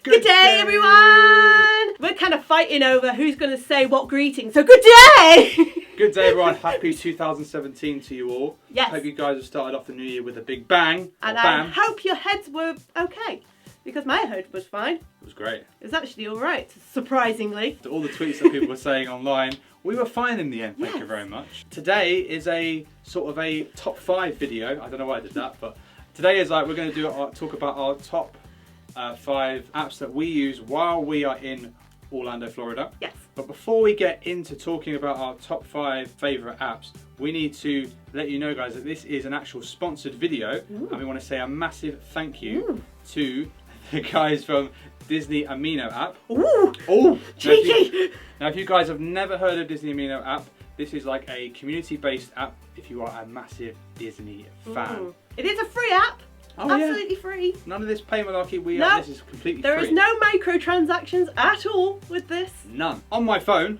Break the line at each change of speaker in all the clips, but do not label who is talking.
Good day, everyone! We're kind of fighting over who's going to say what greeting, so good day!
Good day, everyone. Happy 2017 to you all.
Yes.
Hope you guys have started off the new year with a big bang.
And
bam.
I hope your heads were okay, because my head was fine.
It was great.
It was actually alright, surprisingly.
To all the tweets that people were saying online, we were fine in the end, thank you very much. Today is a sort of a top 5 video. I don't know why I did that, but today is like we're going to talk about our top 5 apps that we use while we are in Orlando, Florida.
Yes.
But before we get into talking about our top 5 favourite apps, we need to let you know, guys, that this is an actual sponsored video.
Ooh.
And we want to say a massive thank you to the guys from Disney Amino app.
Ooh!
Oh,
Cheeky!
Now, if you guys have never heard of Disney Amino app, this is like a community-based app if you are a massive Disney fan.
It is a free app.
Oh,
Absolutely
yeah.
free.
None of this pay malarkey.
No.
This is completely
There
free.
is no microtransactions at all with this.
None. On my phone,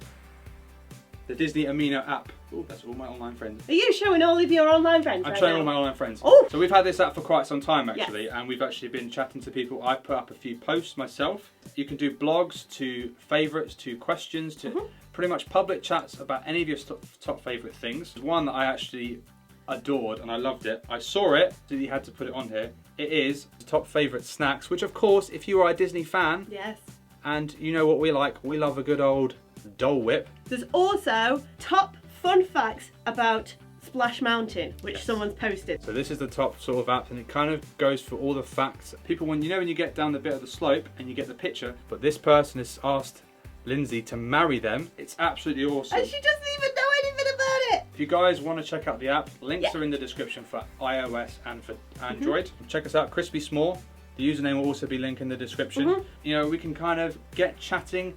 the Disney Amino app. Oh, that's all my online friends.
Are you showing all of your online friends?
I'm
right
showing
now?
all my online friends.
Oh.
So we've had this app for quite some time actually,
Yes.
and we've actually been chatting to people. I put up a few posts myself. You can do blogs to favourites to questions to pretty much public chats about any of your top favourite things. There's one that I actually adored and I loved it. I saw it, so you had to put it on here. It is top favourite snacks, which of course, if you are a Disney fan,
Yes.
and you know what we like, we love a good old Dole Whip.
There's also top fun facts about Splash Mountain, which
Yes.
someone's posted.
So this is the top sort of app, and it kind of goes for all the facts. People, when you get down the bit of the slope and you get the picture, but this person has asked Lindsay to marry them. It's absolutely awesome.
And she doesn't even know anything about it.
If you guys want to check out the app, links
Yeah.
are in the description for iOS and for Android. Check us out, Krispysmore. The username will also be linked in the description. You know, we can kind of get chat to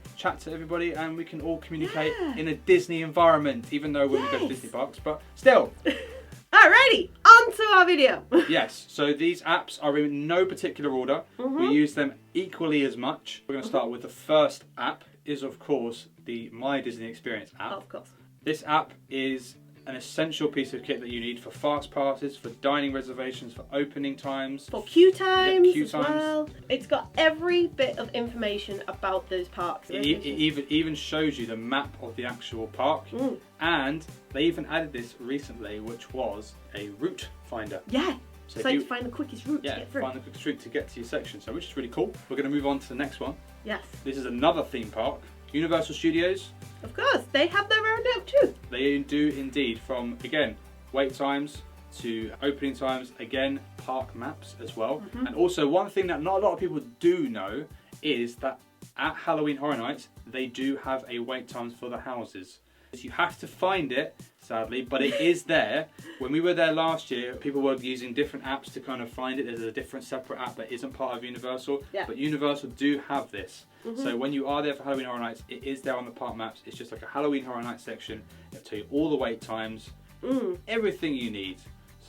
everybody, and we can all communicate in a Disney environment, even though when we go to Disney parks, but still.
Alrighty, on to our video.
Yes, so these apps are in no particular order. We use them equally as much. We're going to start with the first app, is of course the My Disney Experience app.
Of course.
This app is an essential piece of kit that you need for fast passes, for dining reservations, for opening times.
For queue times
queue
as
times.
well. It's got every bit of information about those parks.
It even shows you the map of the actual park. And they even added this recently, which was a route finder.
Yeah.
So
So
if
you
you
find the quickest route to get through.
find the quickest route to get to your section, so which is really cool. We're going to move on to the next one.
Yes.
This is another theme park, Universal Studios.
Of course, they have their own app too.
They do indeed, from again wait times to opening times, again park maps as well. And also one thing that not a lot of people do know is that at Halloween Horror Nights they do have a wait times for the houses. You have to find it, sadly, but it is there. When we were there last year, people were using different apps to kind of find it. There's a different separate app that isn't part of Universal, but Universal do have this. So when you are there for Halloween Horror Nights, it is there on the park maps. It's just like a Halloween Horror Nights section. It'll tell you all the wait times, everything you need.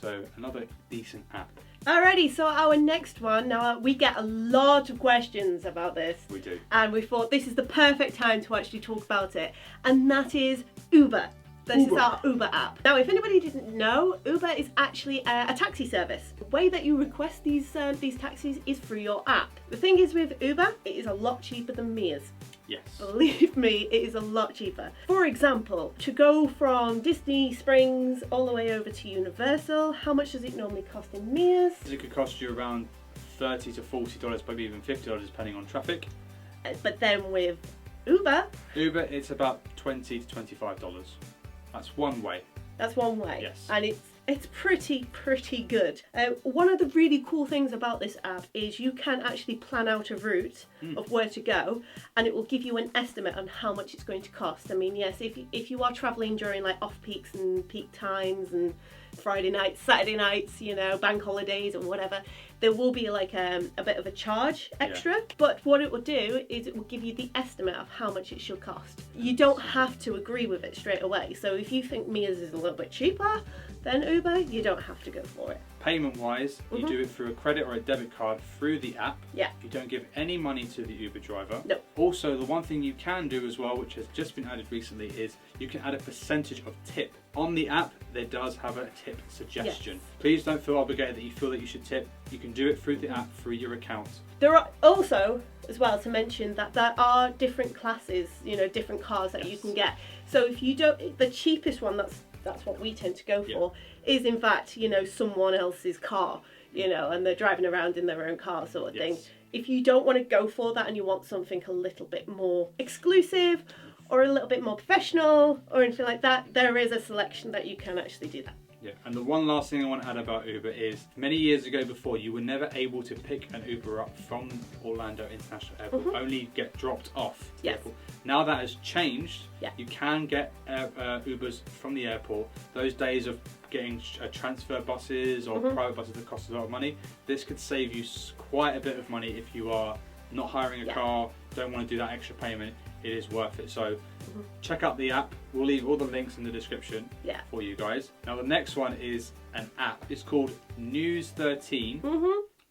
So another decent app.
Alrighty, so our next one, now we get a lot of questions about this.
We do.
And we thought this is the perfect time to actually talk about it. And that is Uber. This is our Uber app. Now, if anybody didn't know, Uber is actually a taxi service. The way that you request these taxis is through your app. The thing is with Uber, it is a lot cheaper than Mia's.
Yes.
Believe me, it is a lot cheaper. For example, to go from Disney Springs all the way over to Universal, how much does it normally cost in Mia's?
It could cost you around $30 to $40, maybe even $50 depending on traffic.
But then with Uber,
it's about $20 to $25. That's one way.
that's one way.
Yes.
And it's pretty good. One of the really cool things about this app is you can actually plan out a route of where to go, and it will give you an estimate on how much it's going to cost. I mean, yes, if you are traveling during like off peaks and peak times and Friday nights, Saturday nights, you know, bank holidays or whatever, there will be like a bit of a charge extra. But what it will do is it will give you the estimate of how much it should cost. You don't have to agree with it straight away. So if you think Mia's is a little bit cheaper than Uber, you don't have to go for it.
Payment wise, you do it through a credit or a debit card through the app.
Yeah.
You don't give any money to the Uber driver.
No.
Also, the one thing you can do as well, which has just been added recently, is you can add a percentage of tip. On the app, there does have a tip suggestion.
Yes.
Please don't feel obligated that you feel that you should tip. You can do it through the app, through your account.
There are also, as well, to mention that there are different classes, you know, different cars that you can get. So if you don't, the cheapest one, that's what we tend to go for, is in fact, you know, someone else's car, you know, and they're driving around in their own car sort of thing. If you don't want to go for that and you want something a little bit more exclusive or a little bit more professional or anything like that, there is a selection that you can actually do that.
Yeah, and the one last thing I want to add about Uber is many years ago before, you were never able to pick an Uber up from Orlando International Airport, only get dropped off the airport. Now that has changed. You can get Ubers from the airport. Those days of getting transfer buses or private buses that cost a lot of money, this could save you quite a bit of money if you are not hiring a car, don't want to do that extra payment. It is worth it. So check out the app. We'll leave all the links in the description for you guys. Now the next one is an app. It's called News 13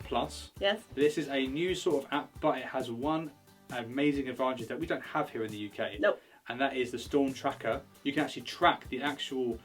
Plus.
Yes.
This is a new sort of app, but it has one amazing advantage that we don't have here in the UK.
Nope.
And that is the storm tracker. You can actually track the actual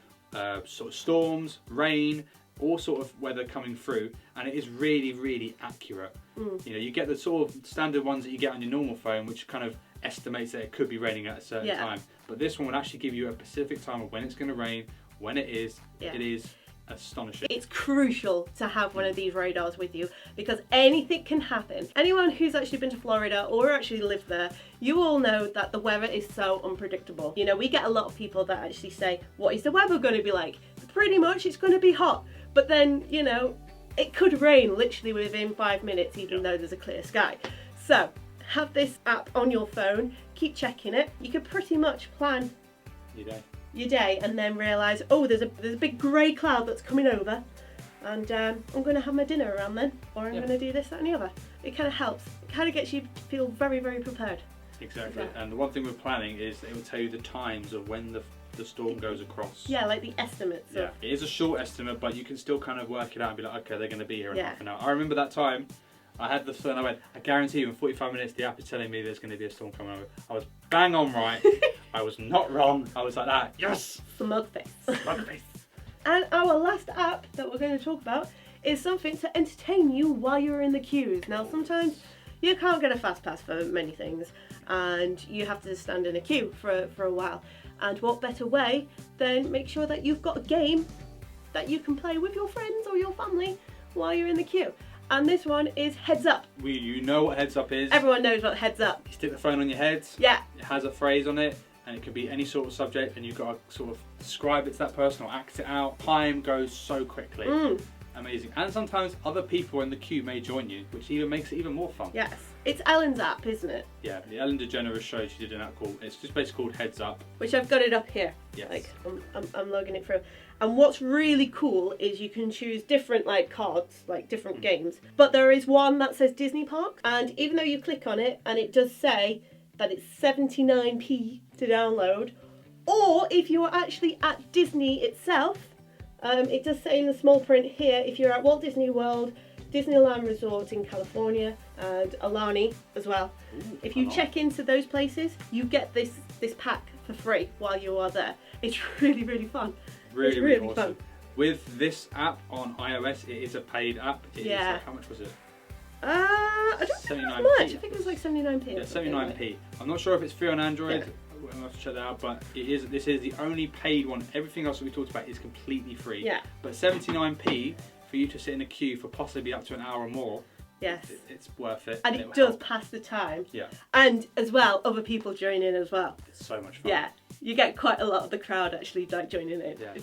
sort of storms, rain, all sort of weather coming through, and it is really, really accurate. You know, you get the sort of standard ones that you get on your normal phone, which kind of estimates that it could be raining at a certain time. But this one would actually give you a specific time of when it's going to rain, when it is. It is astonishing.
It's crucial to have one of these radars with you because anything can happen. Anyone who's actually been to Florida or actually lived there, you all know that the weather is so unpredictable. You know, we get a lot of people that actually say, what is the weather going to be like? Pretty much it's going to be hot. But then, you know, it could rain literally within 5 minutes even though there's a clear sky. So have this app on your phone, keep checking it. You can pretty much plan your day and then realise, oh, there's a big grey cloud that's coming over and I'm going to have my dinner around then, or I'm going to do this, that and the other. It kind of helps. It kind of gets you to feel very, very prepared.
Exactly. And the one thing we're planning is it will tell you the times of when the storm goes across.
Yeah, like the estimates.
It is a short estimate, but you can still kind of work it out and be like, okay, they're going to be here in half an hour. I remember that time I had the phone, I went, I guarantee you in 45 minutes the app is telling me there's going to be a storm coming over. I was bang on right. I was not wrong. I was like that. Yes!
Smug face.
Smug face.
And our last app that we're going to talk about is something to entertain you while you're in the queues. Now sometimes you can't get a fast pass for many things and you have to stand in a queue for a while. And what better way than make sure that you've got a game that you can play with your friends or your family while you're in the queue. And this one is Heads Up.
You know what Heads Up is.
Everyone knows what Heads Up.
You stick the phone on your head.
Yeah.
It has a phrase on it, and it can be any sort of subject, and you've got to sort of describe it to that person or act it out. Time goes so quickly. Amazing. And sometimes other people in the queue may join you, which even makes it even more fun.
Yes. It's Ellen's app, isn't it?
Yeah, the Ellen DeGeneres show, she did an app called, it's just basically called Heads Up.
Which I've got it up here.
Yes.
Like, I'm logging it through. And what's really cool is you can choose different like cards, like different games. But there is one that says Disney Park. And even though you click on it and it does say that it's 79p to download, or if you are actually at Disney itself, it does say in the small print here, if you're at Walt Disney World, Disneyland Resort in California, and Alani as well. Ooh, if you check into those places, you get this pack for free while you are there. It's really, really fun.
Really awesome. Fun. With this app on iOS, it is a paid app. It is, how much was it?
I don't think it was much. I think it was like 79p.
Yeah, 79p. I'm not sure if it's free on Android. We'll have to check that out, but this is the only paid one. Everything else that we talked about is completely free. Yeah. But 79p for you to sit in a queue for possibly up to an hour or more. Yes. It's worth it.
And it does pass the time.
Yeah.
And as well, other people join in as well.
It's so much fun.
Yeah. You get quite a lot of the crowd actually like joining in.
Yeah.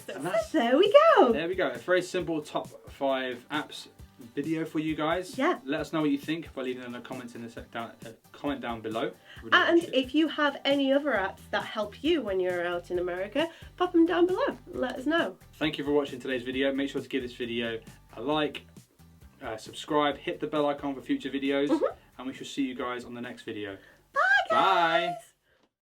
There we go.
There we go. A very simple top 5 apps video for you guys.
Yeah.
Let us know what you think by leaving in the comments in the comment down below. Really
and if you have any other apps that help you when you're out in America, pop them down below. Let us know. Thank you for watching today's video. Make sure to give this video a like, subscribe, hit the bell icon for future videos, and we shall see you guys on the next video. Bye, guys. Bye.